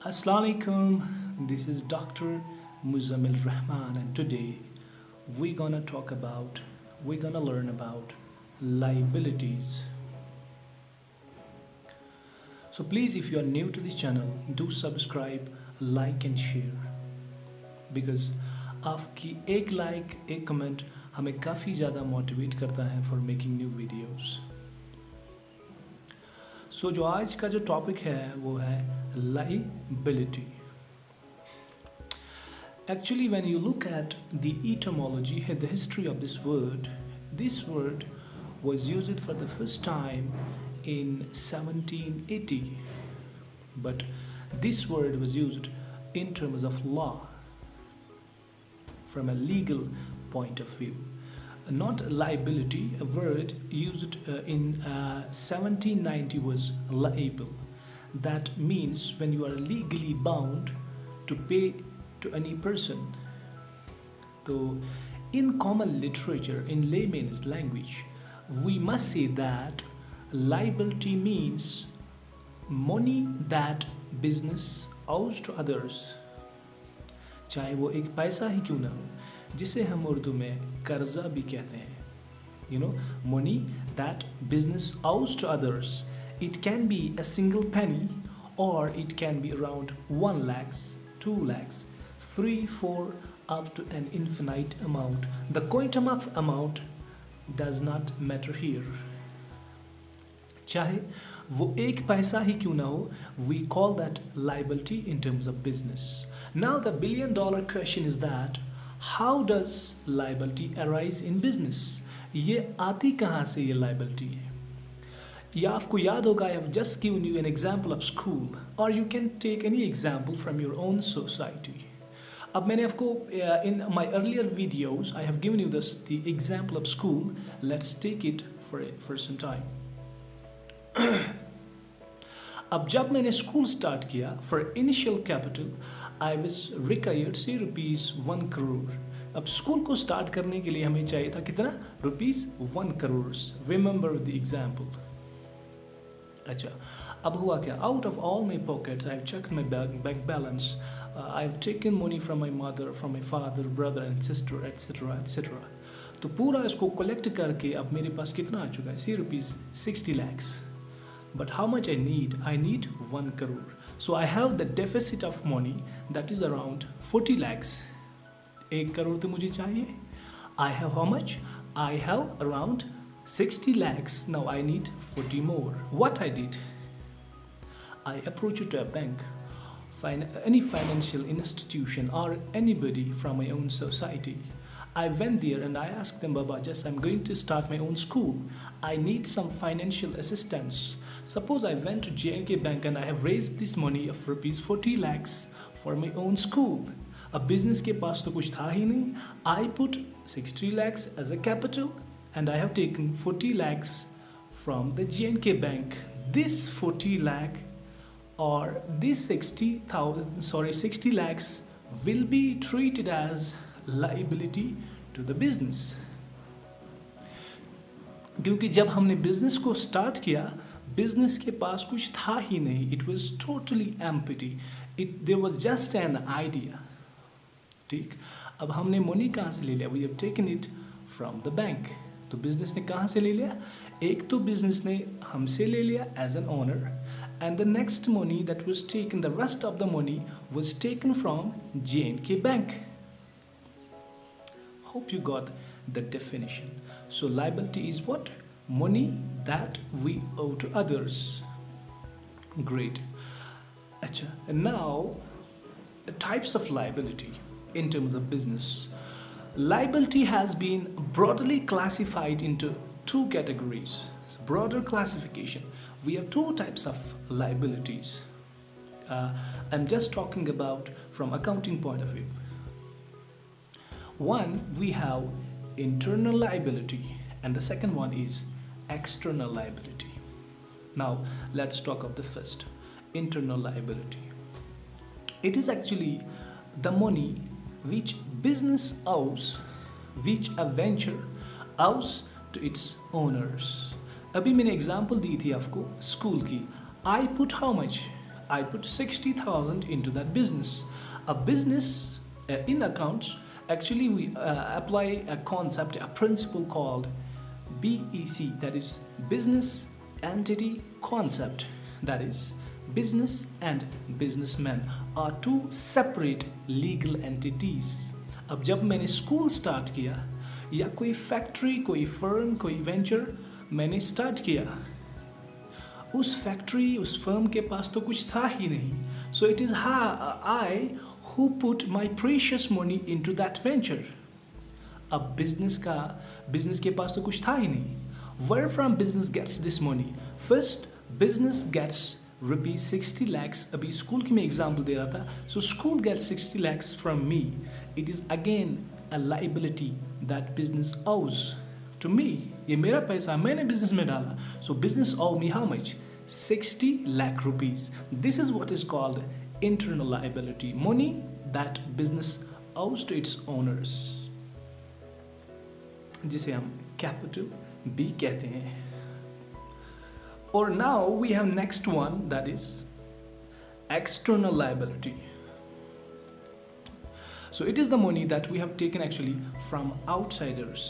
Assalamu alaikum. This is Dr. Muzzamil Rehman, and today we're gonna learn about liabilities. So please, if you are new to this channel, do subscribe, like and share because आपकी एक like एक comment हमें काफ़ी ज़्यादा motivate करता है for making new videos. सो जो आज का जो टॉपिक है वो है liability. Actually, when you look at the etymology and the history of this word was used for the first time in 1780. But this word was used in terms of law, from a legal point of view. Not liability, a word used in 1790 was liable. That means when you are legally bound to pay to any person. So in common literature, in layman's language, we must say that liability means money that business owes to others. चाहे वो एक पैसा ही क्यों ना हो, जिसे हम उर्दू में कर्जा भी कहते हैं. Money that business owes to others. It can be a single penny or it can be around 1 lakhs, 2 lakhs, 3, 4 up to an infinite amount. The quantum of amount does not matter here. चाहे वो एक पैसा ही क्यों ना हो, we call that liability in terms of business. Now the $1 billion question is that how does liability arise in business? ये आती कहाँ से ये liability है? या आपको याद होगा, I have just given you an example of school, or you can take any example from your own society. अब मैंने आपको in my earlier videos I have given you the example of school. Let's take it for some time. अब जब मैंने school start किया, for initial capital I was required से ₹1 करोड़. अब school को स्टार्ट करने के लिए हमें चाहिए था कितना? ₹1 करोड़. Remember the example. अच्छा, अब हुआ क्या? Out of all my pockets I have checked my bank balance. I have taken money from my mother, from my father, brother and sister etcetera etcetera. तो पूरा इसको कलेक्ट करके अब मेरे पास कितना आ चुका है? ₹60 lakhs. But how much I need? I need 1 crore. So I have the deficit of money that is around 40 lakhs. 1 crore तो मुझे चाहिए. I have how much? I have around 60 lakhs. Now I need 40 more. What I did? I approached to a bank, any financial institution or anybody from my own society. I went there and I asked them, Baba, just I'm going to start my own school. I need some financial assistance. Suppose I went to J&K Bank and I have raised this money of ₹40 lakhs for my own school. अब business के पास तो कुछ था ही नहीं. I put 60 lakhs as a capital and I have taken 40 lakhs from the J&K Bank. This 40 lakh or this 60 lakhs will be treated as liability to the business. क्योंकि जब हमने बिजनेस को स्टार्ट किया, बिजनेस के पास कुछ था ही नहीं. It was totally empty. There was just an idea. ठीक, अब हमने मनी कहाँ से ले लिया? We have taken it from the bank. तो बिजनेस ने कहाँ से ले लिया? एक तो बिजनेस ने हमसे ले लिया as an owner, and the next money that was taken, the rest of the money was taken from J&K Bank. Hope you got the definition. So liability is what? Money that we owe to others. Great. Achha. And now types of liability in terms of business. Liability has been broadly classified into 2 categories. Broader classification. We have 2 types of liabilities. I'm just talking about from accounting point of view. One, we have internal liability and the second one is external liability. Now let's talk of the first, internal liability. It is actually the money which business owes, which a venture owes to its owners. अभी मैंने example दी थी आपको school की. I put how much? I put 60,000 into that business. A business in accounts, actually we apply a concept, a principle called BEC, that is business entity concept. That is, business and businessman are two separate legal entities. अब जब मैंने school start किया या कोई factory, कोई firm, कोई venture मैंने start किया, उस फैक्ट्री, उस फर्म के पास तो कुछ था ही नहीं. So it is I who put my precious money into that venture. अब बिजनेस के पास तो कुछ था ही नहीं. Where from business gets this money? First, business gets rupees 60 lakhs. अभी स्कूल की मैं एग्जाम्पल दे रहा था. So school gets 60 lakhs from me. It is again a liability that business owes to me. ये मेरा पैसा मैंने बिजनेस में डाला. So business owe me how much? 60 lakh rupees. This is what is called internal liability. Money that business owes to its owners, जिसे हम capital B कहते हैं. Or now we have next one, that is external liability. So it is the money that we have taken actually from outsiders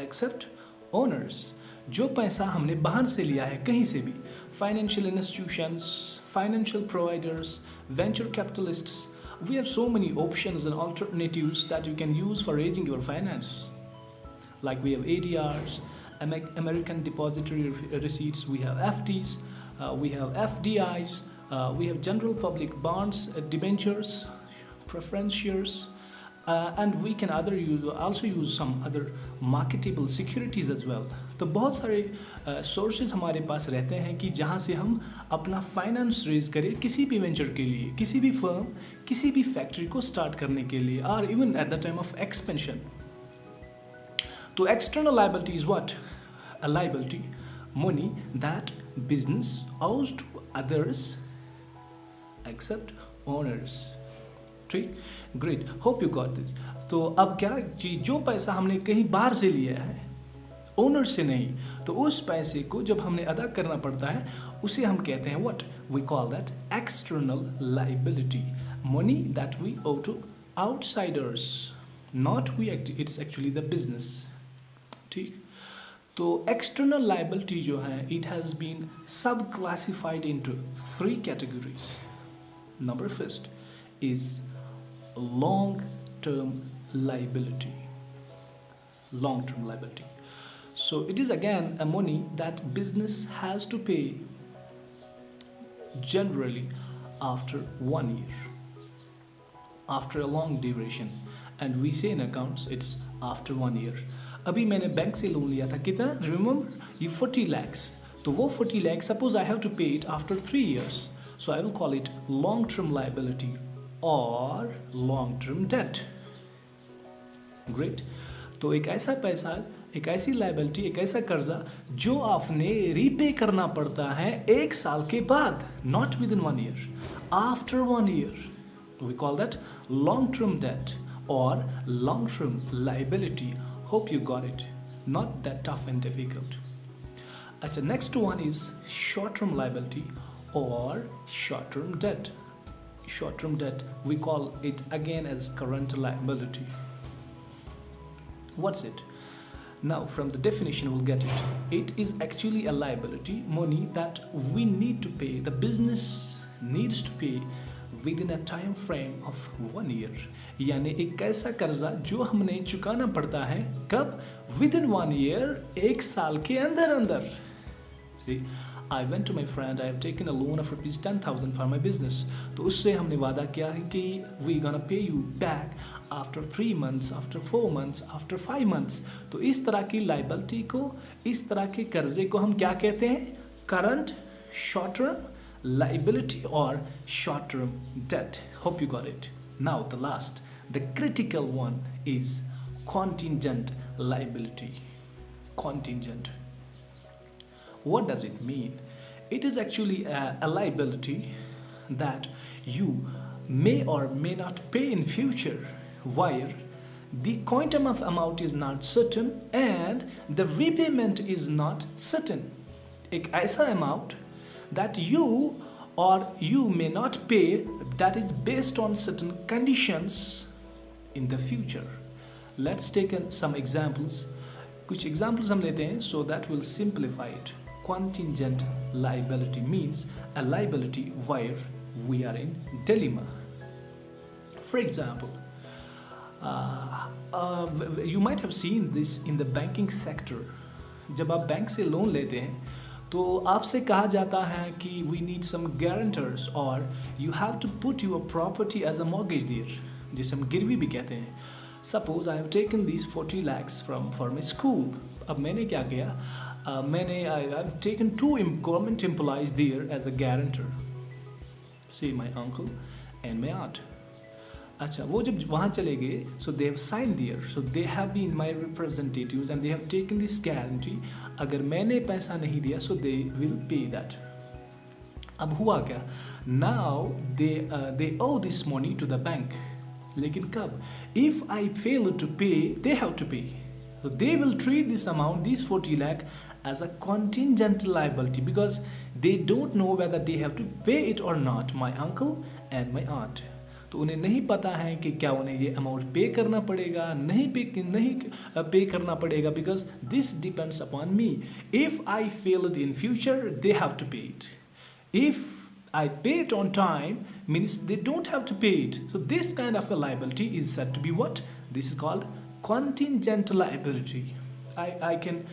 except owners. जो पैसा हमने बाहर से लिया है कहीं से भी, financial institutions, financial providers, venture capitalists. We have so many options and alternatives that you can use for raising your finance. Like we have ADRs, American Depository Receipts, we have FDs, we have FDIs, we have general public bonds, debentures, preference shares, and we can also use some other marketable securities as well. तो बहुत सारे sources हमारे पास रहते हैं कि जहाँ से हम अपना फाइनेंस रेज करें किसी भी वेंचर के लिए, किसी भी फर्म, किसी भी फैक्ट्री को स्टार्ट करने के लिए, और even at the time of expansion. So external liability is what? A liability, money that business owes to others except owners. ठीक, great, hope you got this. तो अब क्या कि जो पैसा हमने कहीं बाहर से लिया है, ओनर से नहीं, तो उस पैसे को जब हमने अदा करना पड़ता है उसे हम कहते हैं what? We call that external liability. Money that we owe to outsiders, not we, it's actually the business. ठीक, तो एक्सटर्नल लाइबिलिटी जो है, it has been sub classified into 3 categories. Number first is long term liability. Long term liability, so it is again a money that business has to pay generally after 1 year, after a long duration, and we say in accounts it's after 1 year. अभी मैंने bank से loan लिया था, कितना remember, ये 40 lakhs. तो वो 40 lakhs suppose I have to pay it after 3 years, so I will call it long term liability और लॉन्ग टर्म डेट. ग्रेट. तो एक ऐसा पैसा, एक ऐसी लाइबिलिटी, एक ऐसा कर्जा जो आपने रीपे करना पड़ता है 1 साल के बाद, not within 1 year, after 1 year. We call that long term debt or long-term liability. Hope you got it. Not that tough and difficult. Achha, next one is short-term liability or short-term debt. Short-term debt, we call it again as current liability. What's it? Now, from the definition, we'll get it. It is actually a liability, money that we need to pay, the business needs to pay within a time frame of 1 year. यानी एक ऐसा कर्जा जो हमने चुकाना पड़ता है कब? Within 1 year, 1 साल के अंदर अंदर. See, I went to my friend, I have taken a loan of rupees 10,000 for my business. तो उससे हमने वादा किया है कि we gonna pay you back after 3 months, after 4 months, after 5 months. तो इस तरह की liability को, इस तरह के कर्जे को हम क्या कहते हैं? Current, short term liability or short-term debt. Hope you got it. Now the last, the critical one is contingent liability. Contingent. What does it mean? It is actually a liability that you may or may not pay in future, where the quantum of amount is not certain and the repayment is not certain. एक ऐसा amount that you or you may not pay, that is based on certain conditions in the future. Let's take some examples. कुछ examples हम लेते हैं so that will simplify it. Contingent liability means a liability where we are in dilemma. For example, you might have seen this in the banking sector. जब आप bank से loan लेते हैं तो आपसे कहा जाता है कि we need some guarantors or you have to put your property as a mortgage there, जिसे हम गिरवी भी कहते हैं. Suppose I have taken these 40 lakhs for my school. अब मैंने क्या किया? I've taken 2 government employees there as a guarantor. See, my uncle and my aunt. अच्छा, वो जब वहाँ चले गए, so they have signed there, so they have been my representatives and they have taken this guarantee. अगर मैंने पैसा नहीं दिया, so they will pay that. अब हुआ क्या? Now they owe this money to the bank. लेकिन कब? If I fail to pay, they have to pay. So they will treat this amount, these 40 lakh, as a contingent liability because they don't know whether they have to pay it or not. My uncle and my aunt. तो उन्हें नहीं पता है कि क्या उन्हें ये amount पे करना पड़ेगा, नहीं पे करना पड़ेगा, because this depends upon me. If I fail it in future, they have to pay it. If I pay it on time, means they don't have to pay it. So this kind of a liability is said to be what? This is called contingent liability. I can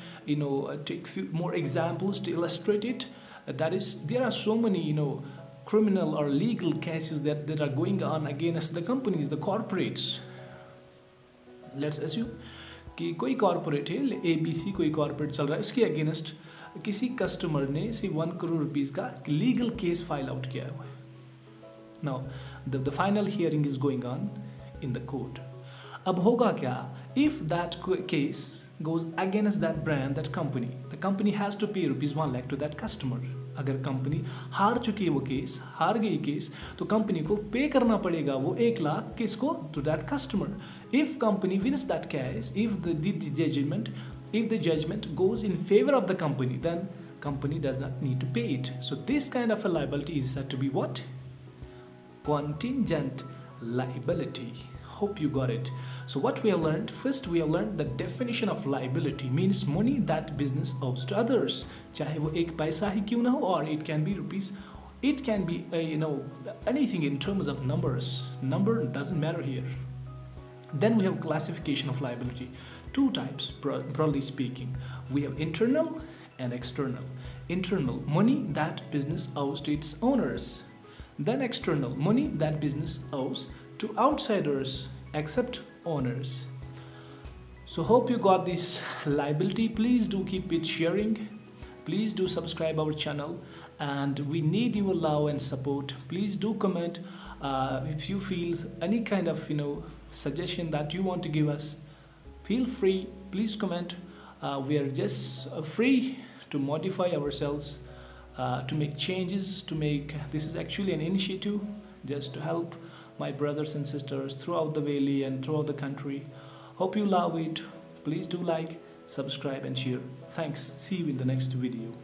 take few more examples to illustrate it. That is, there are so many criminal or legal cases that are going on against the companies, the corporates. Let's assume कि कोई corporate है, ABC कोई corporate चल रहा है, उसके against किसी customer ने 1 करोड़ रुपीस का लीगल केस फाइल आउट किया हुआ है. Now the final hearing is going on in the court. अब होगा क्या? If that case goes against that brand, that company, the company has to pay ₹1 lakh to that customer. अगर company हार चुकी है, वो केस हार गई केस, तो कंपनी को पे करना पड़ेगा वो 1 लाख किसको? To that customer. If company wins that case, if the judgment goes in favor of the company, then company does not need to pay it. So this kind of a liability is said to be what? Contingent liability. Hope you got it. So what we have learned, first we have learned the definition of liability means money that business owes to others. चाहे वो एक पैसा ही क्यों ना हो, or it can be rupees, it can be anything in terms of numbers. Number doesn't matter here. Then we have classification of liability. 2 types, broadly speaking. We have internal and external. Internal, money that business owes to its owners. Then external, money that business owes to outsiders except owners. So hope you got this liability. Please do keep it sharing. Please do subscribe our channel, and we need your love and support. Please do comment if you feel any kind of suggestion that you want to give us. Feel free, please comment. We are just free to modify ourselves, to make changes, this is actually an initiative just to help my brothers and sisters throughout the valley and throughout the country. Hope you love it. Please do like, subscribe and share. Thanks. See you in the next video.